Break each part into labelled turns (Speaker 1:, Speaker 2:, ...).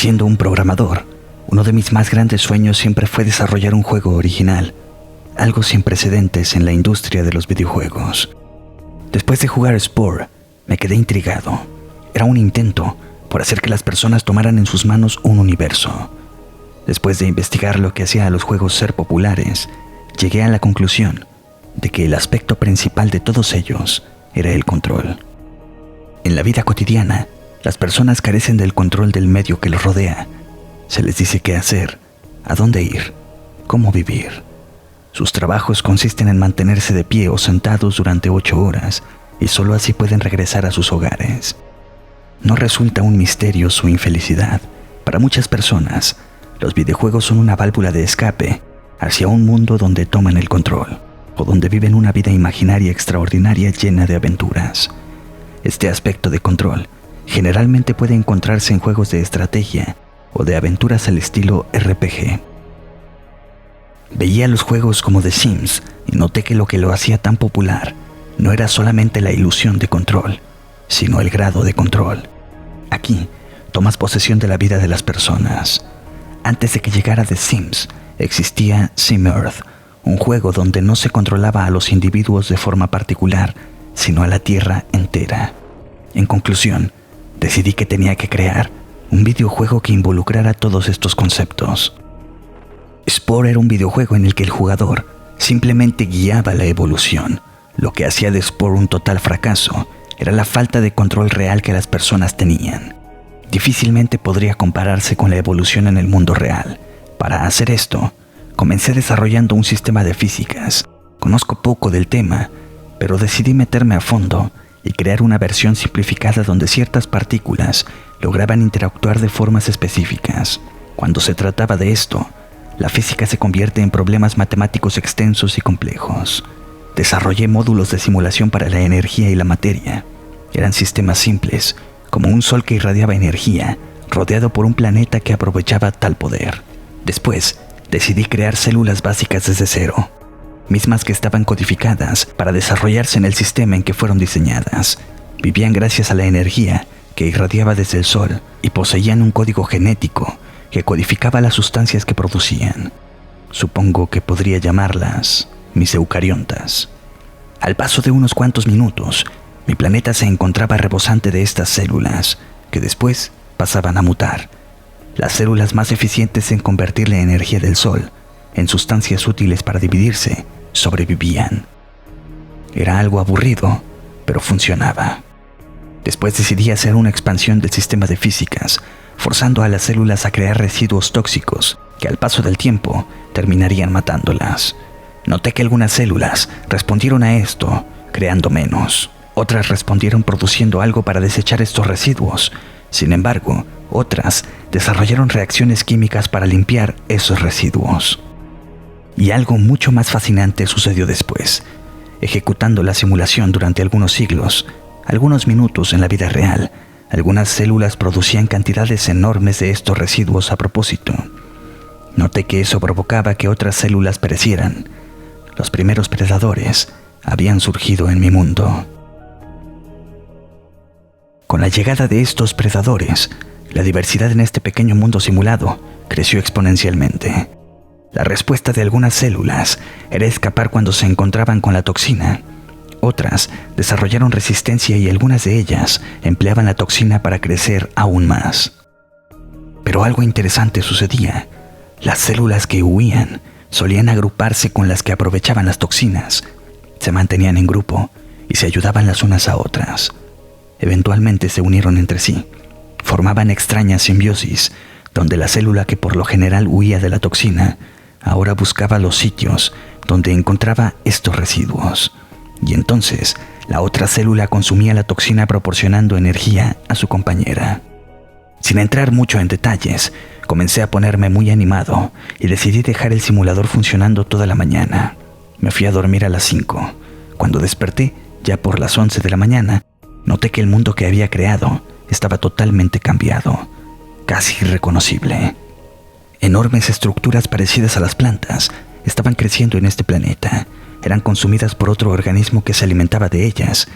Speaker 1: Siendo un programador, uno de mis más grandes sueños siempre fue desarrollar un juego original, algo sin precedentes en la industria de los videojuegos. Después de jugar Spore, me quedé intrigado. Era un intento por hacer que las personas tomaran en sus manos un universo. Después de investigar lo que hacía a los juegos ser populares, llegué a la conclusión de que el aspecto principal de todos ellos era el control. En la vida cotidiana, las personas carecen del control del medio que los rodea. Se les dice qué hacer, a dónde ir, cómo vivir. Sus trabajos consisten en mantenerse de pie o sentados durante 8 horas y solo así pueden regresar a sus hogares. No resulta un misterio su infelicidad. Para muchas personas, los videojuegos son una válvula de escape hacia un mundo donde toman el control o donde viven una vida imaginaria extraordinaria llena de aventuras. Este aspecto de control generalmente puede encontrarse en juegos de estrategia o de aventuras al estilo RPG. Veía los juegos como The Sims y noté que lo que lo hacía tan popular no era solamente la ilusión de control, sino el grado de control. Aquí tomas posesión de la vida de las personas. Antes de que llegara The Sims, existía SimEarth, un juego donde no se controlaba a los individuos de forma particular, sino a la Tierra entera. En conclusión, decidí que tenía que crear un videojuego que involucrara todos estos conceptos. Spore era un videojuego en el que el jugador simplemente guiaba la evolución. Lo que hacía de Spore un total fracaso era la falta de control real que las personas tenían. Difícilmente podría compararse con la evolución en el mundo real. Para hacer esto, comencé desarrollando un sistema de físicas. Conozco poco del tema, pero decidí meterme a fondo y crear una versión simplificada donde ciertas partículas lograban interactuar de formas específicas. Cuando se trataba de esto, la física se convierte en problemas matemáticos extensos y complejos. Desarrollé módulos de simulación para la energía y la materia. Eran sistemas simples, como un sol que irradiaba energía, rodeado por un planeta que aprovechaba tal poder. Después, decidí crear células básicas desde cero, mismas que estaban codificadas para desarrollarse en el sistema en que fueron diseñadas. Vivían gracias a la energía que irradiaba desde el sol y poseían un código genético que codificaba las sustancias que producían. Supongo que podría llamarlas mis eucariontas. Al paso de unos cuantos minutos, mi planeta se encontraba rebosante de estas células, que después pasaban a mutar. Las células más eficientes en convertir la energía del sol en sustancias útiles para dividirse sobrevivían. Era algo aburrido, pero funcionaba. Después decidí hacer una expansión del sistema de físicas, forzando a las células a crear residuos tóxicos que al paso del tiempo terminarían matándolas. Noté que algunas células respondieron a esto creando menos. Otras respondieron produciendo algo para desechar estos residuos. Sin embargo, otras desarrollaron reacciones químicas para limpiar esos residuos. Y algo mucho más fascinante sucedió después. Ejecutando la simulación durante algunos siglos, algunos minutos en la vida real, algunas células producían cantidades enormes de estos residuos a propósito. Noté que eso provocaba que otras células perecieran. Los primeros predadores habían surgido en mi mundo. Con la llegada de estos predadores, la diversidad en este pequeño mundo simulado creció exponencialmente. La respuesta de algunas células era escapar cuando se encontraban con la toxina. Otras desarrollaron resistencia y algunas de ellas empleaban la toxina para crecer aún más. Pero algo interesante sucedía. Las células que huían solían agruparse con las que aprovechaban las toxinas. Se mantenían en grupo y se ayudaban las unas a otras. Eventualmente se unieron entre sí. Formaban extrañas simbiosis, donde la célula que por lo general huía de la toxina, ahora buscaba los sitios donde encontraba estos residuos. Y entonces, la otra célula consumía la toxina proporcionando energía a su compañera. Sin entrar mucho en detalles, comencé a ponerme muy animado y decidí dejar el simulador funcionando toda la mañana. Me fui a dormir a las 5. Cuando desperté, ya por las 11 de la mañana, noté que el mundo que había creado estaba totalmente cambiado, casi irreconocible. Enormes estructuras parecidas a las plantas estaban creciendo en este planeta. Eran consumidas por otro organismo que se alimentaba de ellas.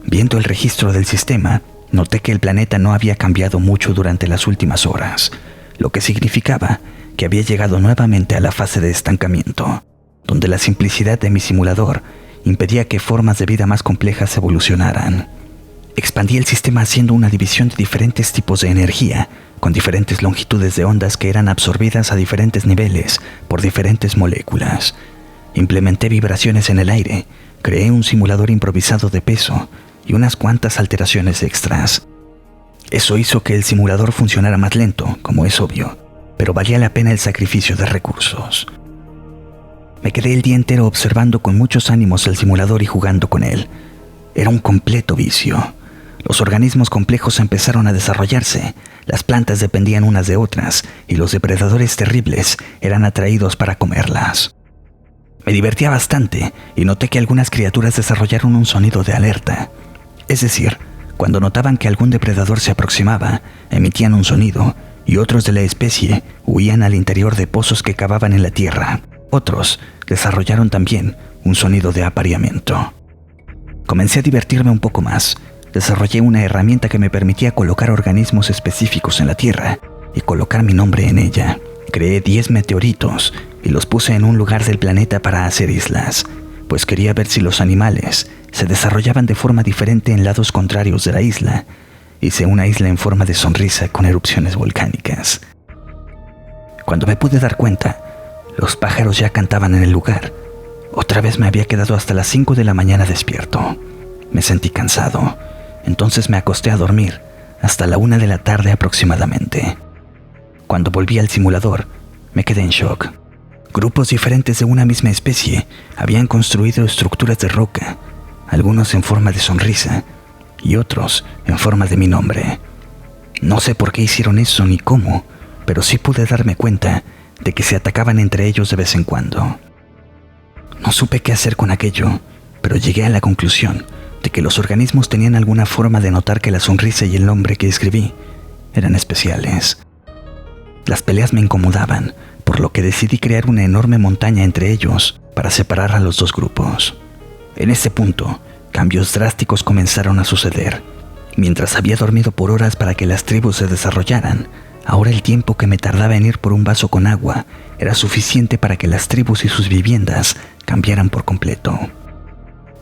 Speaker 1: Viendo el registro del sistema, Noté que el planeta no había cambiado mucho durante las últimas horas, lo que significaba que había llegado nuevamente a la fase de estancamiento, donde la simplicidad de mi simulador impedía que formas de vida más complejas evolucionaran. Expandí el sistema haciendo una división de diferentes tipos de energía, con diferentes longitudes de ondas que eran absorbidas a diferentes niveles por diferentes moléculas. Implementé vibraciones en el aire, creé un simulador improvisado de peso y unas cuantas alteraciones extras. Eso hizo que el simulador funcionara más lento, como es obvio, pero valía la pena el sacrificio de recursos. Me quedé el día entero observando con muchos ánimos el simulador y jugando con él. Era un completo vicio. Los organismos complejos empezaron a desarrollarse, las plantas dependían unas de otras y los depredadores terribles eran atraídos para comerlas. Me divertía bastante y noté que algunas criaturas desarrollaron un sonido de alerta. Es decir, cuando notaban que algún depredador se aproximaba, emitían un sonido y otros de la especie huían al interior de pozos que cavaban en la tierra. Otros desarrollaron también un sonido de apareamiento. Comencé a divertirme un poco más. Desarrollé una herramienta que me permitía colocar organismos específicos en la Tierra y colocar mi nombre en ella. Creé 10 meteoritos y los puse en un lugar del planeta para hacer islas, pues quería ver si los animales se desarrollaban de forma diferente en lados contrarios de la isla. Hice una isla en forma de sonrisa con erupciones volcánicas. Cuando me pude dar cuenta, los pájaros ya cantaban en el lugar. Otra vez me había quedado hasta las 5 de la mañana despierto. Me sentí cansado. Entonces me acosté a dormir hasta la 1 de la tarde aproximadamente. Cuando volví al simulador, me quedé en shock. Grupos diferentes de una misma especie habían construido estructuras de roca, algunos en forma de sonrisa y otros en forma de mi nombre. No sé por qué hicieron eso ni cómo, pero sí pude darme cuenta de que se atacaban entre ellos de vez en cuando. No supe qué hacer con aquello, pero llegué a la conclusión de que los organismos tenían alguna forma de notar que la sonrisa y el nombre que escribí eran especiales. Las peleas me incomodaban, por lo que decidí crear una enorme montaña entre ellos para separar a los dos grupos. En ese punto, cambios drásticos comenzaron a suceder. Mientras había dormido por horas para que las tribus se desarrollaran, ahora el tiempo que me tardaba en ir por un vaso con agua era suficiente para que las tribus y sus viviendas cambiaran por completo.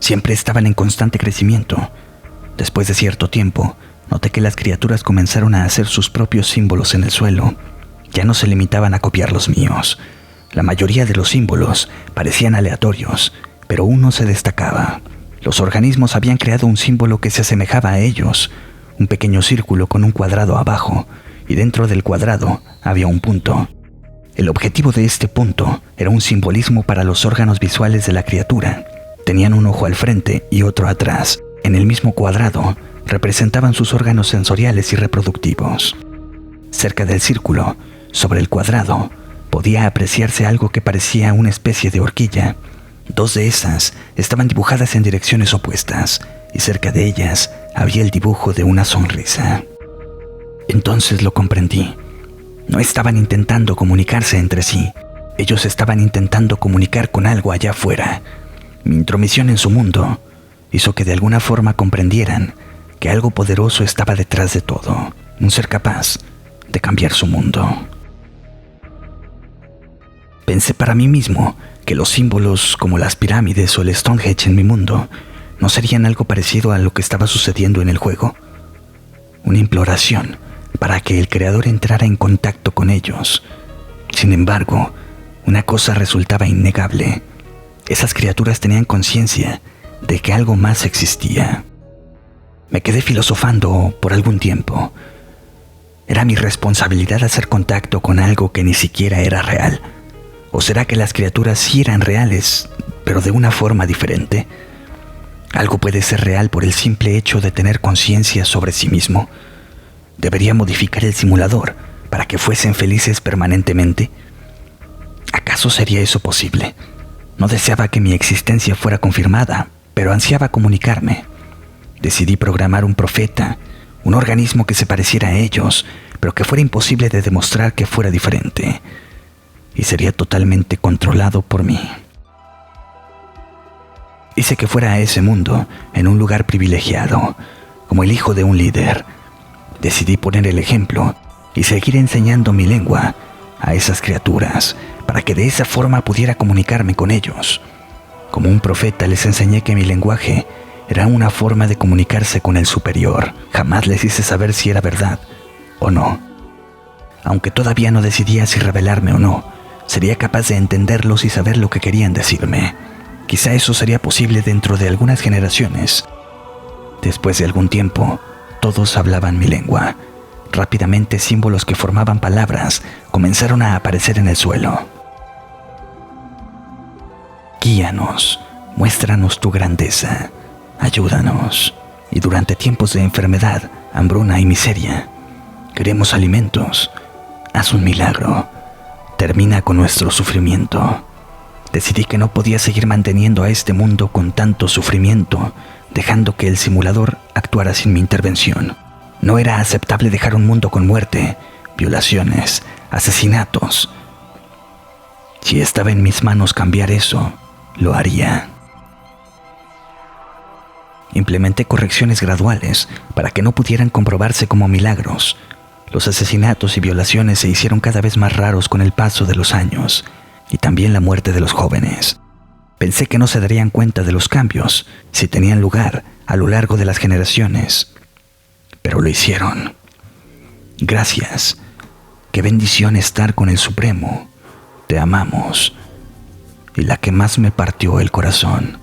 Speaker 1: Siempre estaban en constante crecimiento. Después de cierto tiempo, noté que las criaturas comenzaron a hacer sus propios símbolos en el suelo. Ya no se limitaban a copiar los míos. La mayoría de los símbolos parecían aleatorios, pero uno se destacaba. Los organismos habían creado un símbolo que se asemejaba a ellos, un pequeño círculo con un cuadrado abajo, y dentro del cuadrado había un punto. El objetivo de este punto era un simbolismo para los órganos visuales de la criatura. Tenían un ojo al frente y otro atrás. En el mismo cuadrado representaban sus órganos sensoriales y reproductivos. Cerca del círculo, sobre el cuadrado, podía apreciarse algo que parecía una especie de horquilla. 2 de esas estaban dibujadas en direcciones opuestas y cerca de ellas había el dibujo de una sonrisa. Entonces lo comprendí. No estaban intentando comunicarse entre sí. Ellos estaban intentando comunicar con algo allá afuera. Mi intromisión en su mundo hizo que de alguna forma comprendieran que algo poderoso estaba detrás de todo, un ser capaz de cambiar su mundo. Pensé para mí mismo que los símbolos como las pirámides o el Stonehenge en mi mundo no serían algo parecido a lo que estaba sucediendo en el juego. Una imploración para que el creador entrara en contacto con ellos. Sin embargo, una cosa resultaba innegable. Esas criaturas tenían conciencia de que algo más existía. Me quedé filosofando por algún tiempo. ¿Era mi responsabilidad hacer contacto con algo que ni siquiera era real? ¿O será que las criaturas sí eran reales, pero de una forma diferente? Algo puede ser real por el simple hecho de tener conciencia sobre sí mismo. ¿Debería modificar el simulador para que fuesen felices permanentemente? ¿Acaso sería eso posible? No deseaba que mi existencia fuera confirmada, pero ansiaba comunicarme. Decidí programar un profeta, un organismo que se pareciera a ellos, pero que fuera imposible de demostrar que fuera diferente, y sería totalmente controlado por mí. Hice que fuera a ese mundo, en un lugar privilegiado, como el hijo de un líder. Decidí poner el ejemplo y seguir enseñando mi lengua a esas criaturas para que de esa forma pudiera comunicarme con ellos. Como un profeta les enseñé que mi lenguaje era una forma de comunicarse con el superior. Jamás les hice saber si era verdad o no. Aunque todavía no decidía si revelarme o no, sería capaz de entenderlos y saber lo que querían decirme. Quizá eso sería posible dentro de algunas generaciones. Después de algún tiempo, todos hablaban mi lengua. Rápidamente símbolos que formaban palabras comenzaron a aparecer en el suelo. Guíanos, muéstranos tu grandeza, ayúdanos. Y durante tiempos de enfermedad, hambruna y miseria, queremos alimentos. Haz un milagro. Termina con nuestro sufrimiento. Decidí que no podía seguir manteniendo a este mundo con tanto sufrimiento, dejando que el simulador actuara sin mi intervención. No era aceptable dejar un mundo con muerte, violaciones, asesinatos. Si estaba en mis manos cambiar eso, lo haría. Implementé correcciones graduales para que no pudieran comprobarse como milagros. Los asesinatos y violaciones se hicieron cada vez más raros con el paso de los años, y también la muerte de los jóvenes. Pensé que no se darían cuenta de los cambios si tenían lugar a lo largo de las generaciones, pero lo hicieron. Gracias. Qué bendición estar con el Supremo. Te amamos. Y la que más me partió el corazón,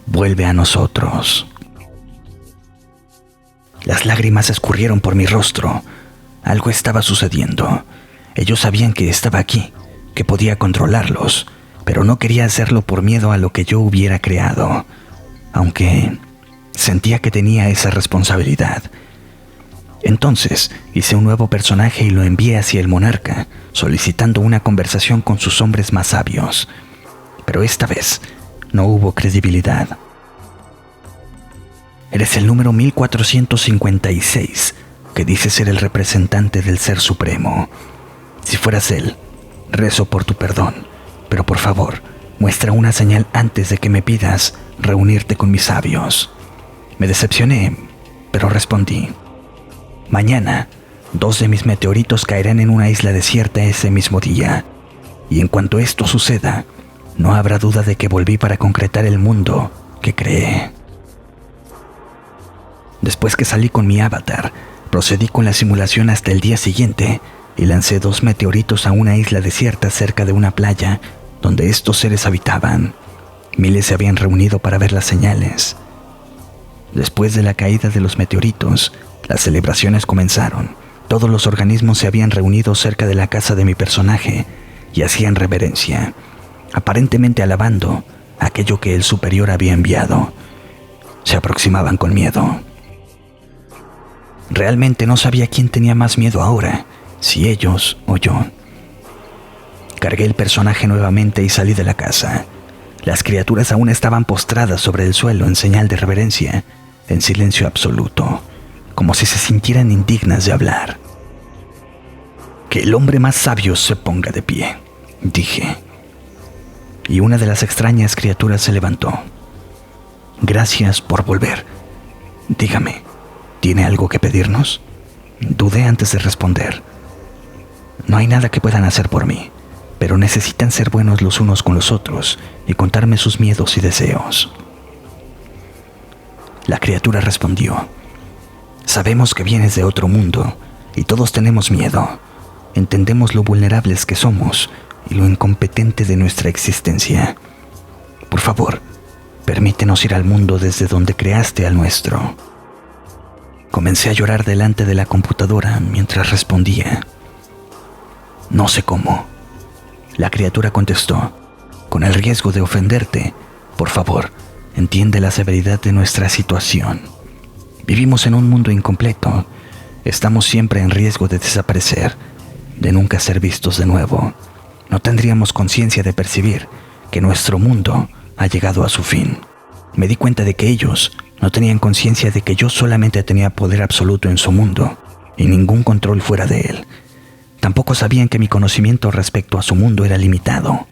Speaker 1: vuelve a nosotros. Las lágrimas escurrieron por mi rostro. Algo estaba sucediendo. Ellos sabían que estaba aquí, que podía controlarlos, pero no quería hacerlo por miedo a lo que yo hubiera creado, aunque sentía que tenía esa responsabilidad. Entonces hice un nuevo personaje y lo envié hacia el monarca, solicitando una conversación con sus hombres más sabios. Pero esta vez no hubo credibilidad. Eres el número 1456, que dice ser el representante del Ser Supremo. Si fueras él, rezo por tu perdón, pero por favor, muestra una señal antes de que me pidas reunirte con mis sabios. Me decepcioné, pero respondí. Mañana, 2 de mis meteoritos caerán en una isla desierta ese mismo día, y en cuanto esto suceda, no habrá duda de que volví para concretar el mundo que creé. Después que salí con mi avatar, procedí con la simulación hasta el día siguiente y lancé 2 meteoritos a una isla desierta cerca de una playa donde estos seres habitaban. Miles se habían reunido para ver las señales. Después de la caída de los meteoritos, las celebraciones comenzaron. Todos los organismos se habían reunido cerca de la casa de mi personaje y hacían reverencia, aparentemente alabando aquello que el superior había enviado. Se aproximaban con miedo. Realmente no sabía quién tenía más miedo ahora, si ellos o yo. Cargué el personaje nuevamente y salí de la casa. Las criaturas aún estaban postradas sobre el suelo en señal de reverencia, en silencio absoluto, como si se sintieran indignas de hablar. Que el hombre más sabio se ponga de pie, dije. Y una de las extrañas criaturas se levantó. Gracias por volver. Dígame, ¿tiene algo que pedirnos? Dudé antes de responder. No hay nada que puedan hacer por mí, pero necesitan ser buenos los unos con los otros y contarme sus miedos y deseos. La criatura respondió. Sabemos que vienes de otro mundo y todos tenemos miedo. Entendemos lo vulnerables que somos y lo incompetente de nuestra existencia. Por favor, permítenos ir al mundo desde donde creaste al nuestro. Comencé a llorar delante de la computadora mientras respondía. No sé cómo. La criatura contestó. Con el riesgo de ofenderte, por favor, entiende la severidad de nuestra situación. Vivimos en un mundo incompleto. Estamos siempre en riesgo de desaparecer, de nunca ser vistos de nuevo. No tendríamos conciencia de percibir que nuestro mundo ha llegado a su fin. Me di cuenta de que ellos no tenían conciencia de que yo solamente tenía poder absoluto en su mundo y ningún control fuera de él. Tampoco sabían que mi conocimiento respecto a su mundo era limitado.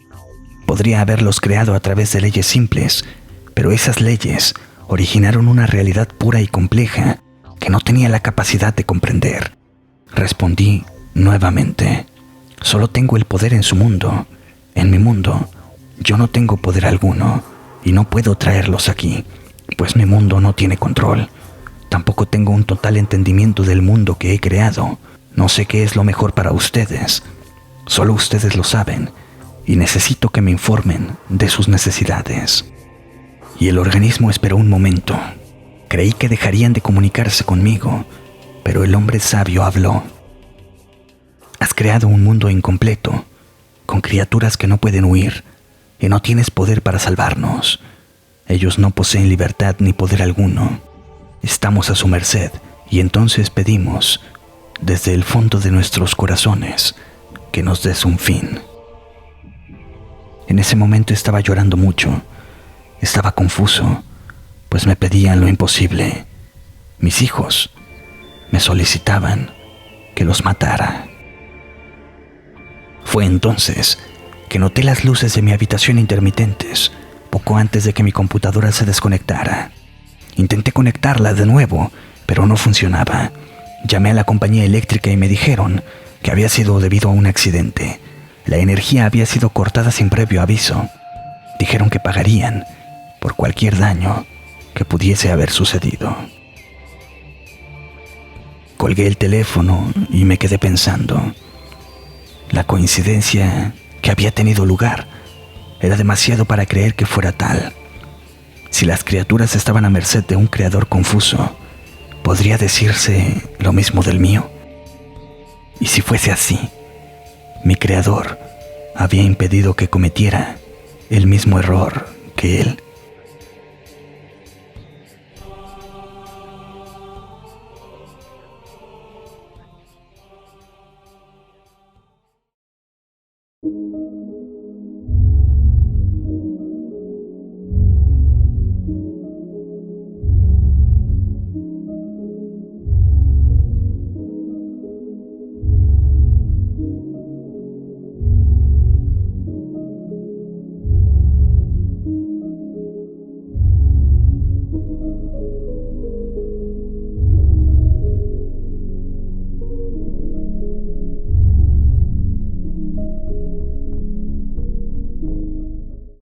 Speaker 1: Podría haberlos creado a través de leyes simples, pero esas leyes originaron una realidad pura y compleja que no tenía la capacidad de comprender. Respondí nuevamente: solo tengo el poder en su mundo. En mi mundo, yo no tengo poder alguno y no puedo traerlos aquí, pues mi mundo no tiene control. Tampoco tengo un total entendimiento del mundo que he creado. No sé qué es lo mejor para ustedes. Solo ustedes lo saben y necesito que me informen de sus necesidades. Y el organismo esperó un momento. Creí que dejarían de comunicarse conmigo, pero el hombre sabio habló. Has creado un mundo incompleto, con criaturas que no pueden huir, y no tienes poder para salvarnos. Ellos no poseen libertad ni poder alguno. Estamos a su merced, y entonces pedimos, desde el fondo de nuestros corazones, que nos des un fin. En ese momento estaba llorando mucho. Estaba confuso, pues me pedían lo imposible. Mis hijos me solicitaban que los matara. Fue entonces que noté las luces de mi habitación intermitentes, poco antes de que mi computadora se desconectara. Intenté conectarla de nuevo, pero no funcionaba. Llamé a la compañía eléctrica y me dijeron que había sido debido a un accidente. La energía había sido cortada sin previo aviso. Dijeron que pagarían por cualquier daño que pudiese haber sucedido. Colgué el teléfono y me quedé pensando. La coincidencia que había tenido lugar era demasiado para creer que fuera tal. Si las criaturas estaban a merced de un creador confuso, ¿podría decirse lo mismo del mío? Y si fuese así, mi creador había impedido que cometiera el mismo error que él.